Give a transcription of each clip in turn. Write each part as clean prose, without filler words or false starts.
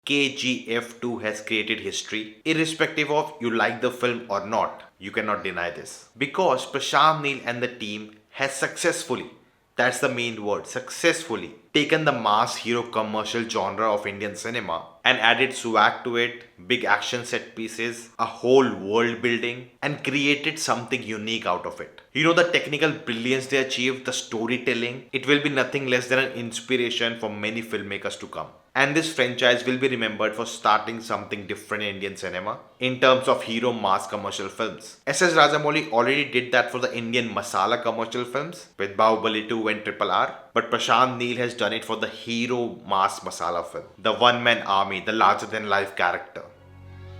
KGF 2 has created history. Irrespective of you like the film or not, you cannot deny this. Because Prashanth Neel and the team has successfully, that's the main word, successfully taken the mass hero commercial genre of Indian cinema and added swag to it, big action set pieces, a whole world building, and created something unique out of it. You know, the technical brilliance they achieved, the storytelling, it will be nothing less than an inspiration for many filmmakers to come. And this franchise will be remembered for starting something different in Indian cinema in terms of hero mass commercial films. S.S. Rajamouli already did that for the Indian masala commercial films with Bahubali 2 and Triple R, but Prashanth Neel has done it for the hero mass masala film, the one-man army, the larger-than-life character.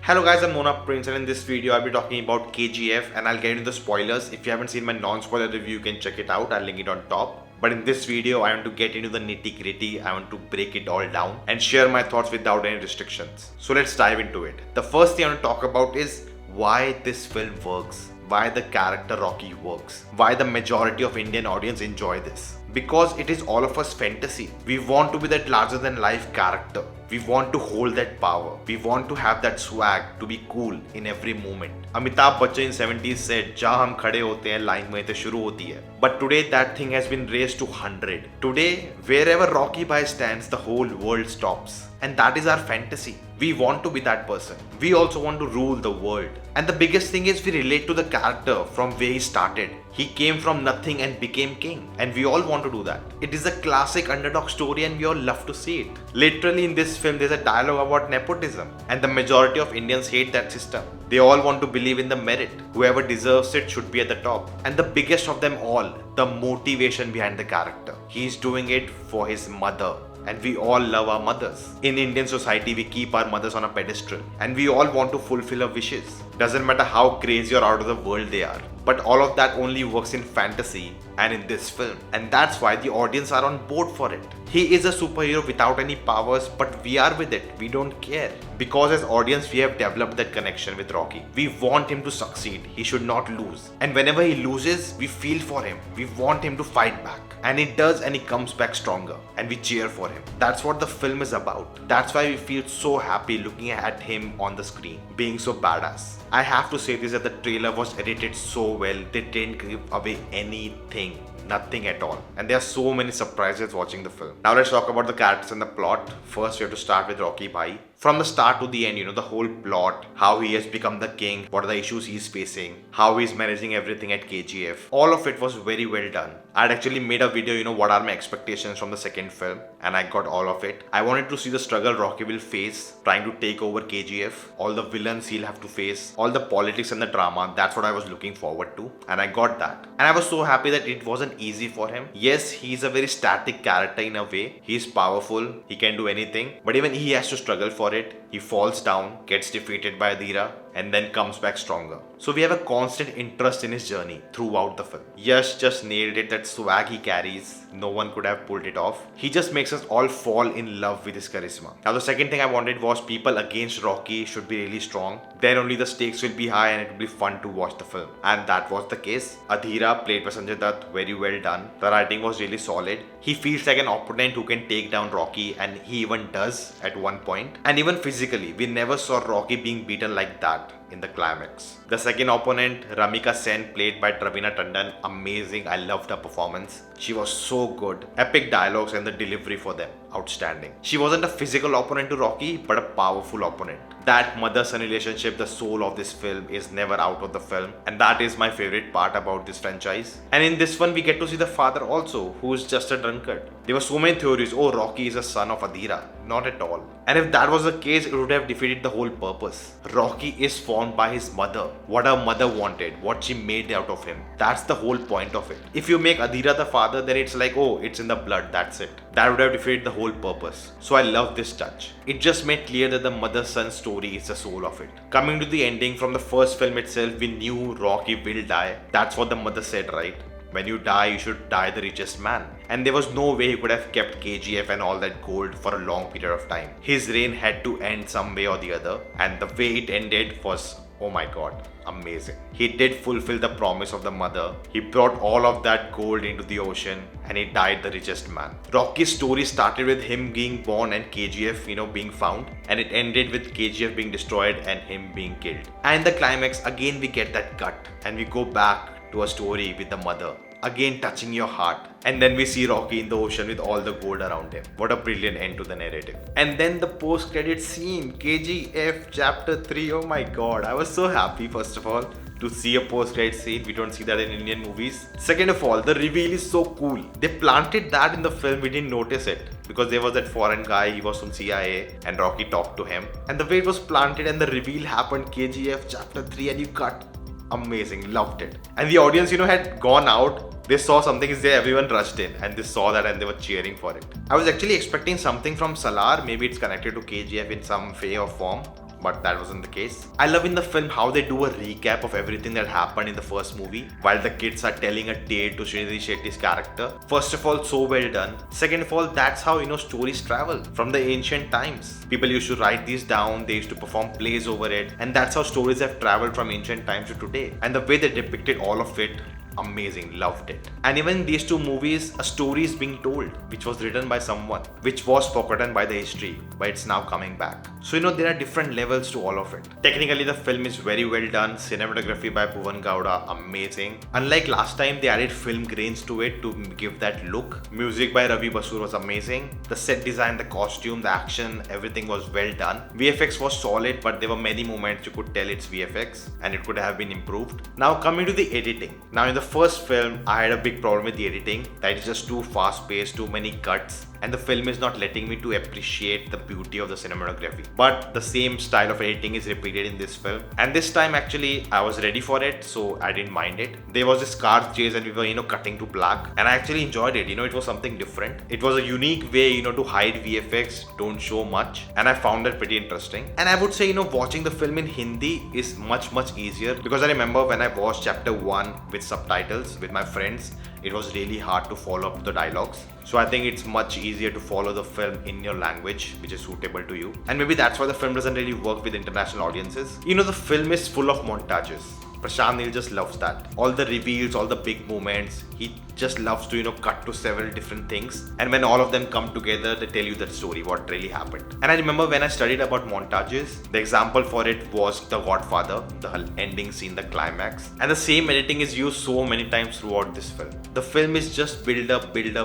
Hello guys, I'm Mona Prince, and in this video I'll be talking about KGF and I'll get into the spoilers. If you haven't seen my non-spoiler review, you can check it out. I'll link it on top. But in this video, I want to get into the nitty-gritty. I want to break it all down and share my thoughts without any restrictions. So let's dive into it. The first thing I want to talk about is why this film works. Why the character Rocky works. Why the majority of Indian audience enjoy this. Because it is all of us fantasy. We want to be that larger than life character. We want to hold that power. We want to have that swag, to be cool in every moment. Amitabh Bachchan in 70s said, "जहाँ हम खड़े होते हैं line में तो शुरू होती है." But today that thing has been raised to 100. Today, wherever Rocky Bhai stands, the whole world stops. And that is our fantasy. We want to be that person. We also want to rule the world. And the biggest thing is we relate to the character from where he started. He came from nothing and became king. And we all want to do that. It is a classic underdog story and we all love to see it. Literally in this film there's a dialogue about nepotism. And the majority of Indians hate that system. They all want to believe in the merit. Whoever deserves it should be at the top. And the biggest of them all, the motivation behind the character. He's doing it for his mother. And we all love our mothers. In Indian society, we keep our mothers on a pedestal. And we all want to fulfill our wishes. Doesn't matter how crazy or out of the world they are. But all of that only works in fantasy and in this film. And that's why the audience are on board for it. He is a superhero without any powers, but we are with it. We don't care. Because as audience, we have developed that connection with Rocky. We want him to succeed. He should not lose. And whenever he loses, we feel for him. We want him to fight back. And he does, and he comes back stronger. And we cheer for him. That's what the film is about. That's why we feel so happy looking at him on the screen, being so badass. I have to say this, that the trailer was edited so well. They didn't give away anything. Nothing at all. And there are so many surprises watching the film. Now let's talk about the characters and the plot. First we have to start with Rocky Bhai. From the start to the end, the whole plot, how he has become the king, what are the issues he's facing, how he's managing everything at KGF. All of it was very well done. I'd actually made a video, what are my expectations from the second film, and I got all of it. I wanted to see the struggle Rocky will face trying to take over KGF, all the villains he'll have to face, all the politics and the drama. That's what I was looking forward to, and I got that. And I was so happy that it wasn't easy for him. Yes, he's a very static character in a way. He's powerful, he can do anything, but even he has to struggle for it. He falls down, gets defeated by Adhira, and then comes back stronger. So we have a constant interest in his journey throughout the film. Yash just nailed it, that swag he carries, no one could have pulled it off. He just makes us all fall in love with his charisma. Now the second thing I wanted was people against Rocky should be really strong. Then only the stakes will be high and it will be fun to watch the film. And that was the case. Adhira, played by Sanjay Dutt, very well done. The writing was really solid. He feels like an opponent who can take down Rocky, and he even does at one point. And even physically, we never saw Rocky being beaten like that in the climax. The second opponent, Ramika Sen, played by Raveena Tandon, amazing. I loved her performance. She was so good. Epic dialogues and the delivery for them, outstanding. She wasn't a physical opponent to Rocky, but a powerful opponent. That mother-son relationship, the soul of this film, is never out of the film, and that is my favorite part about this franchise. And in this one, we get to see the father also, who is just a drunkard. There were so many theories, oh, Rocky is a son of Adhira. Not at all. And if that was the case, it would have defeated the whole purpose. Rocky is formed by his mother. What her mother wanted, what she made out of him. That's the whole point of it. If you make Adhira the father, then it's like, oh, it's in the blood, that's it. That would have defeated the whole purpose. So I love this touch. It just made clear that the mother-son story is the soul of it. Coming to the ending, from the first film itself, we knew Rocky will die. That's what the mother said, right? When you die, you should die the richest man. And there was no way he could have kept KGF and all that gold for a long period of time. His reign had to end some way or the other, and the way it ended was Oh my god, amazing. He did fulfill the promise of the mother. He brought all of that gold into the ocean and he died the richest man. Rocky's story started with him being born and KGF, being found, and it ended with KGF being destroyed and him being killed. And the climax, again we get that cut and we go back to a story with the mother, again touching your heart. And then we see Rocky in the ocean with all the gold around him. What a brilliant end to the narrative. And then the post-credit scene, KGF Chapter 3. Oh my god, I was so happy first of all to see a post-credit scene. We don't see that in Indian movies. Second of all, the reveal is so cool. They planted that in the film, we didn't notice it. Because there was that foreign guy, he was from CIA and Rocky talked to him. And the way it was planted and the reveal happened, KGF Chapter 3, and you cut. Amazing, loved it. And the audience, had gone out. They saw something is there, everyone rushed in and they saw that and they were cheering for it. I was actually expecting something from Salar, maybe it's connected to KGF in some way or form, but that wasn't the case. I love in the film how they do a recap of everything that happened in the first movie while the kids are telling a tale to Srinidhi Shetty's character. First of all, so well done. Second of all, that's how stories travel from the ancient times. People used to write these down, they used to perform plays over it, and that's how stories have traveled from ancient times to today. And the way they depicted all of it, amazing, loved it. And even in these two movies, a story is being told which was written by someone, which was forgotten by the history, but it's now coming back. So there are different levels to all of it. Technically the film is very well done. Cinematography by Bhuvan Gowda, amazing. Unlike last time, they added film grains to it to give that look. Music by Ravi Basur was amazing. The set design, the costume, the action, everything was well done. VFX was solid, but there were many moments you could tell it's VFX and it could have been improved. Now coming to the editing. Now in the first film, I had a big problem with the editing. That is just too fast paced, too many cuts, and the film is not letting me to appreciate the beauty of the cinematography. But the same style of editing is repeated in this film, and this time actually I was ready for it, so I didn't mind it. There was this car chase and we were cutting to black, and I actually enjoyed it. It was something different. It was a unique way to hide VFX, don't show much, and I found that pretty interesting. And I would say watching the film in Hindi is much easier, because I remember when I watched Chapter 1 with subtitles with my friends, it was really hard to follow up the dialogues. So I think it's much easier to follow the film in your language, which is suitable to you. And maybe that's why the film doesn't really work with international audiences. The film is full of montages. Prashanth Neel just loves that. All the reveals, all the big moments, he just loves to cut to several different things, and when all of them come together, they tell you that story, what really happened. And I remember when I studied about montages, the example for it was The Godfather, the ending scene, the climax, and the same editing is used so many times throughout this film. The film is just build up, and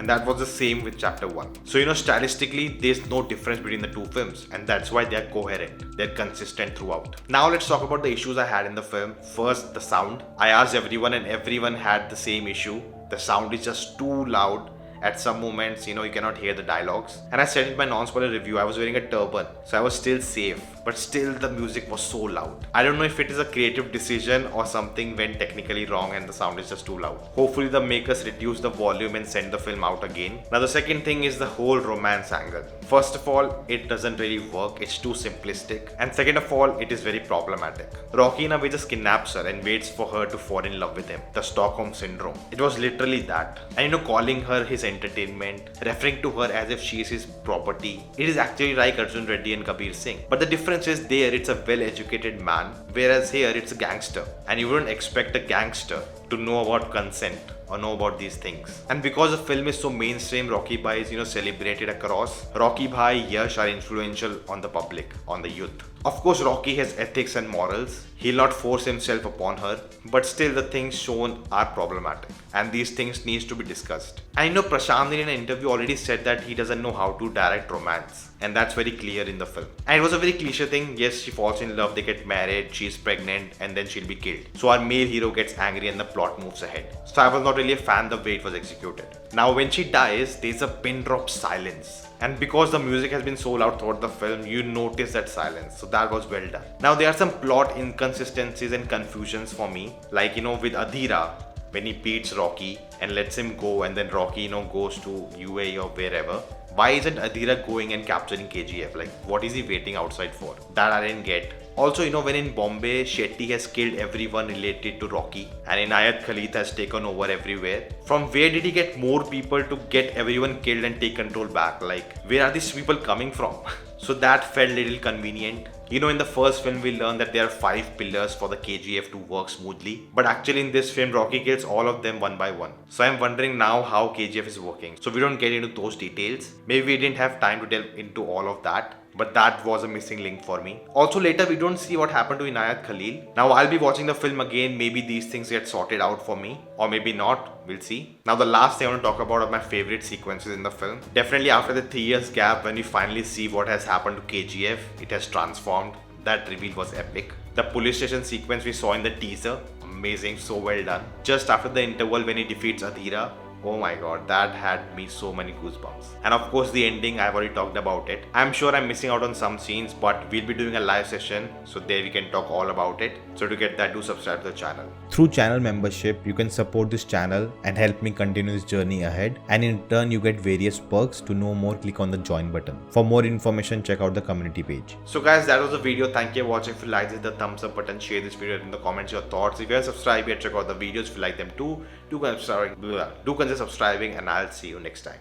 that was the same with Chapter 1. So stylistically there's no difference between the two films, and that's why they're coherent, they're consistent throughout. Now let's talk about the issues I had in the film. First, the sound. I asked everyone and everyone had the same issue. The sound is just too loud. At some moments, you cannot hear the dialogues. And I said in my non-spoiler review, I was wearing a turban, so I was still safe. But still, the music was so loud. I don't know if it is a creative decision or something went technically wrong and the sound is just too loud. Hopefully, the makers reduce the volume and send the film out again. Now, the second thing is the whole romance angle. First of all, it doesn't really work. It's too simplistic. And second of all, it is very problematic. Rocky in a way just kidnaps her and waits for her to fall in love with him. The Stockholm Syndrome. It was literally that. And calling her his entertainment, referring to her as if she is his property. It is actually like Arjun Reddy and Kabir Singh. But the difference is there it's a well-educated man, whereas here it's a gangster. And you wouldn't expect a gangster to know about consent or know about these things. And because the film is so mainstream, Rocky Bhai is celebrated across. Rocky Bhai, Yash are influential on the public, on the youth. Of course, Rocky has ethics and morals. He'll not force himself upon her, but still the things shown are problematic, and these things needs to be discussed. I know Prashanth in an interview already said that he doesn't know how to direct romance, and that's very clear in the film. And it was a very cliche thing. Yes, she falls in love, they get married, she's pregnant, and then she'll be killed. So our male hero gets angry and the plot moves ahead. So I was not really a fan the way it was executed. Now when she dies, there's a pin drop silence. And because the music has been so loud throughout the film, you notice that silence. So that was well done. Now there are some plot inconsistencies and confusions for me. Like, with Adhira, when he beats Rocky and lets him go, and then Rocky, goes to UAE or wherever. Why isn't Adhira going and capturing KGF? Like, what is he waiting outside for? That I didn't get. Also, when in Bombay, Shetty has killed everyone related to Rocky, and Inayat Khalid has taken over everywhere. From where did he get more people to get everyone killed and take control back? Like, where are these people coming from? So that felt little convenient. You know, in the first film, we learned that there are 5 pillars for the KGF to work smoothly. But actually, in this film, Rocky kills all of them one by one. So I'm wondering now how KGF is working. So we don't get into those details. Maybe we didn't have time to delve into all of that. But that was a missing link for me. Also later we don't see what happened to Inayat Khalil. Now I'll be watching the film again, maybe these things get sorted out for me or maybe not, we'll see. Now the last thing I want to talk about are my favorite sequences in the film. Definitely after the 3 years gap when we finally see what has happened to KGF, it has transformed. That reveal was epic. The police station sequence we saw in the teaser, amazing, so well done. Just after the interval when he defeats Adhira, oh my god, that had me so many goosebumps. And of course the ending, I've already talked about it. I'm sure I'm missing out on some scenes, but we'll be doing a live session, so there we can talk all about it. So to get that, do subscribe to the channel. Through channel membership, you can support this channel and help me continue this journey ahead. And in turn, you get various perks. To know more, click on the join button. For more information, check out the community page. So guys, that was the video. Thank you for watching. If you like this, the thumbs up button, share this video in the comments your thoughts. If you haven't subscribed yet, check out the videos if you like them too. Do consider subscribing and I'll see you next time.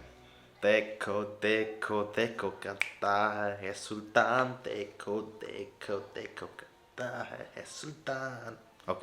देखो देखो देखो करता है सुल्तान देखो देखो देखो करता है सुल्तान. Okay.